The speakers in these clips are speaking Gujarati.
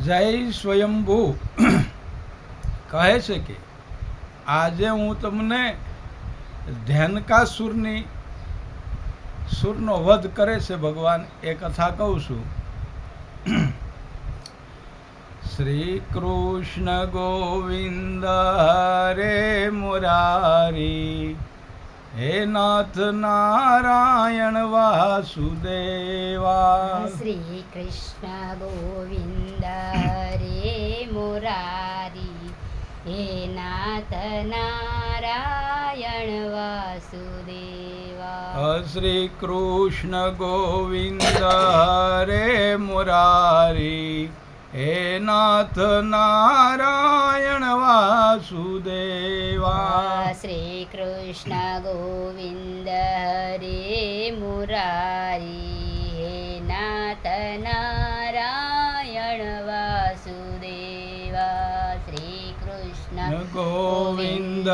જય સ્વયંભૂ કહે છે કે આજે હું તમને સુરનો વધ કરે છે ભગવાન એ કથા કહું છું. શ્રી કૃષ્ણ ગોવિંદ હરે મુરારી, હે નાથ નારાયણ વાસુદેવા. શ્રી કૃષ્ણ ગોવિંદ રે મુરારી, હે નાથ નારાયણ વાસુદેવા. શ્રી કૃષ્ણ ગોવિંદ હરે મુરારી, હે નાથ નારાયણ વાસુદેવા. શ્રી કૃષ્ણ ગોવિંદ રે મુરારી, હે નાથ નારાયણ વાસુદેવા. શ્રી કૃષ્ણ ગોવિંદ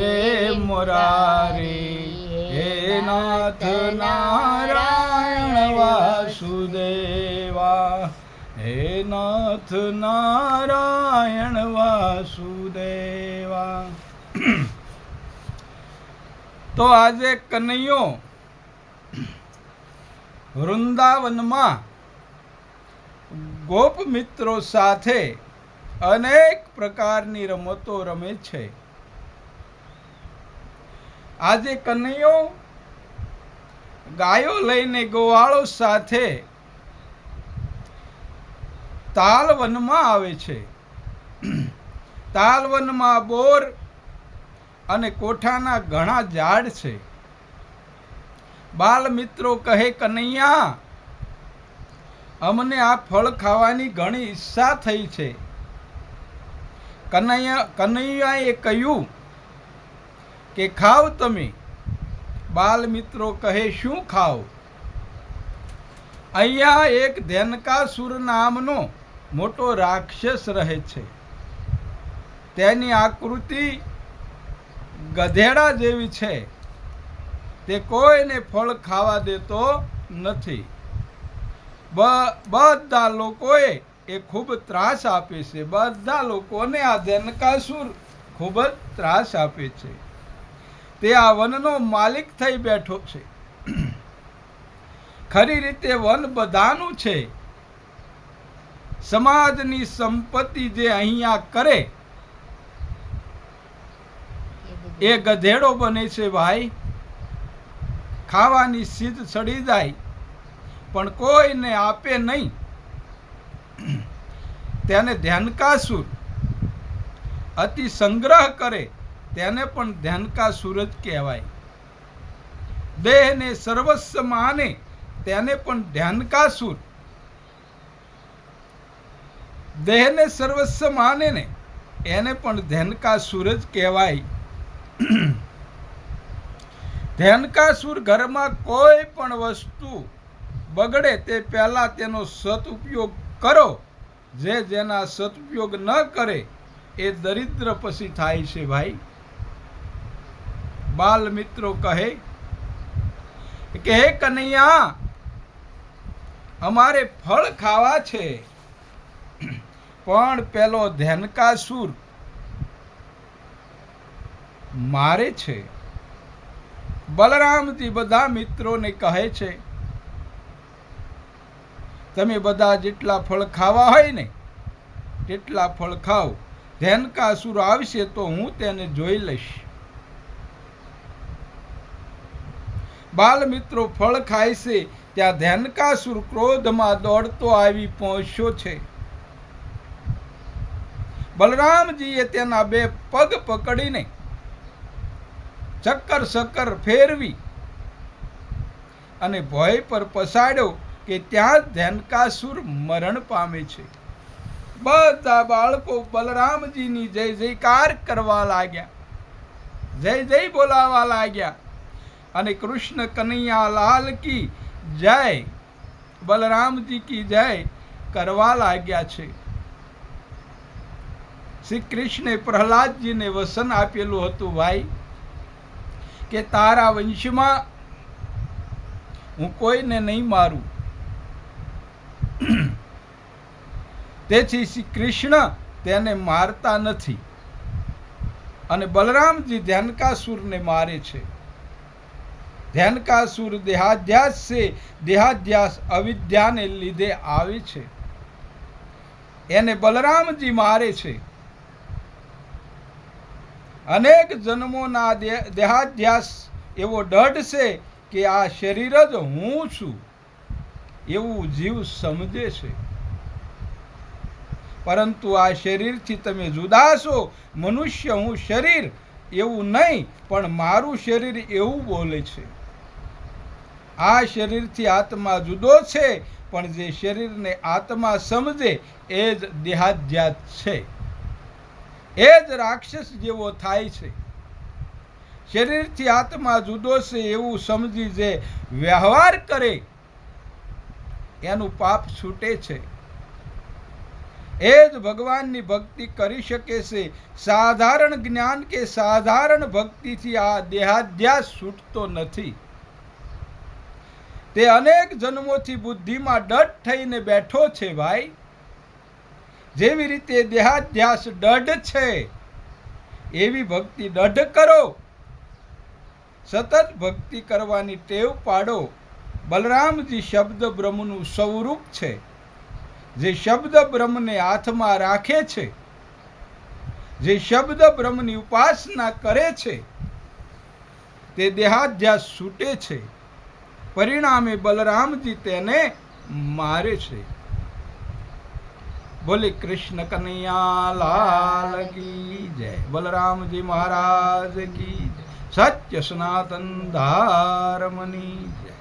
હરે મુરારી, હે નાથ નારાયણ વાસુદેવા. હે નાથ નારાયણ વાસુદેવા. તો આજે કનૈયો વૃંદાવનમાં ગોપ મિત્રો સાથે અનેક પ્રકારની રમતો રમે છે. આજે કનૈયો ગાયો લઈને ગોવાળો સાથે તાલવનમાં આવે છે. તાલવનમાં બોર અને કોઠાના ઘણા ઝાડ છે. બાલ મિત્રો કહે, કનૈયા, અમને આ ફળ ખાવાની ઘણી ઈચ્છા થઈ છે. કનૈયાએ કહ્યું કે ખાવ તમે. બાલ મિત્રો કહે, શું ખાવ? અહીંયા એક ધેનકાસુર નામનો મોટો રાક્ષસ રહે છે. તેની આકૃતિ ગધેડા જેવી છે. તે કોઈને ફળ ખાવા દેતો નથી. બધા લોકોએ એ ખૂબ ત્રાસ આપે છે. બધા લોકોને આ ધેનકાસુર ખૂબ જ ત્રાસ આપે છે. તે આ વનનો માલિક થઈ બેઠો છે. ખરી રીતે વન બધાનું છે. સમાજની સંપત્તિ જે અહીંયા કરે એ ગધેડો બને છે. ભાઈ, ખાવાની સીધ ચડી જાય પણ કોઈને આપે નહીં. તેને ધ્યાનકાસુર. અતિ સંગ્રહ કરે તેને પણ ધ્યાનકાસુર જ કહેવાય. દેહને સર્વસ્વ માને તેને પણ ધ્યાનકાસુર. દેહને સર્વસ્વ માને ને એને પણ ધ્યાનકાસુર જ કહેવાય. ધ્યાનકાસુર ઘરમાં કોઈ પણ વસ્તુ બગડે તે પહેલા તેનો સદુપયોગ કરો. જેના સદુપયોગ ન કરે એ દરિદ્ર પછી થાય છે. ભાઈ, બાલ મિત્રો કહે કે, હે કનૈયા, અમારે ફળ ખાવા છે પણ પેલો ધ્યાનકાસુર મારે છે. બલરામજી બધા મિત્રોને કહે છે, તમે બધા જેટલા ફળ ખાવા હોય ને તેટલા ફળ ખાઓ. ધ્યાનકાસુર આવશે તો હું તેને જોઈ લઈશ. બાલ મિત્રો ફળ ખાય છે ત્યાં ધ્યાનકાસુર ક્રોધમાં દોડતો આવી પહોંચ્યો છે. બલરામજીએ તેના બે પગ પકડીને ચક્કર ફેરવી અને ભોય પર પસાડ્યો કે ત્યાં ધ્યાનકાસુર મરણ પામે છે. બધા બાળકો બલરામજીની જય જયકાર કરવા લાગ્યા, જય જય બોલાવા લાગ્યા અને કૃષ્ણ કનૈયા લાલ કી જય, બલરામજી કી જય કરવા લાગ્યા છે. શ્રી કૃષ્ણે પ્રહલાદજીને વસન આપેલું હતું, ભાઈ, કે તારા વંશમાં હું કોઈને નહીં મારું. તેથી શ્રી કૃષ્ણ તેને મારતા નથી અને બલરામજી ધ્યાનકાસુરને મારે છે. ધ્યાનકાસુર દેહાધ્યાસ છે. દેહાધ્યાસ અવિદ્યાને લીધે આવે છે. એને બલરામજી મારે છે. અનેક જન્મોના દેહાધ્યાસ એવો દઢ છે કે આ શરીર જ હું છું એવું જીવ સમજે છે. પરંતુ આ શરીરથી તમે જુદા છો. મનુષ્ય હું શરીર એવું નહીં, પણ મારું શરીર એવું બોલે છે. આ શરીરથી આત્મા જુદો છે, પણ જે શરીરને આત્મા સમજે એ જ દેહાધ્યાસ છે. એ જ રાક્ષસ જેવો થાય છે. શરીરથી આત્મા જુદો છે એવું સમજી જે વ્યવહાર કરે એનું પાપ છૂટે છે. એ જ ભગવાનની ભક્તિ કરી શકે છે. સાધારણ જ્ઞાન કે સાધારણ ભક્તિથી આ દેહાધ્યાસ છૂટતો નથી. તે અનેક જન્મોથી બુદ્ધિમાં દઢ થઈને બેઠો છે. ભાઈ, જેવી રીતે દેહાધ્યાસ દઢ છે એવી ભક્તિ દઢ કરો. સતત ભક્તિ કરવાની ટેવ પાડો. બલરામજી શબ્દ બ્રહ્મનું સ્વરૂપ છે. જે શબ્દ બ્રહ્મને હાથમાં રાખે છે, જે શબ્દ બ્રહ્મની ઉપાસના કરે છે, તે દેહાધ્યાસ છૂટે છે. પરિણામે બલરામજી તેને મારે છે. બોલે કૃષ્ણ કનૈયા લાલ કી જય. બલરામજી મહારાજ કી જય. સત્ય સનાતન ધર્મની જય.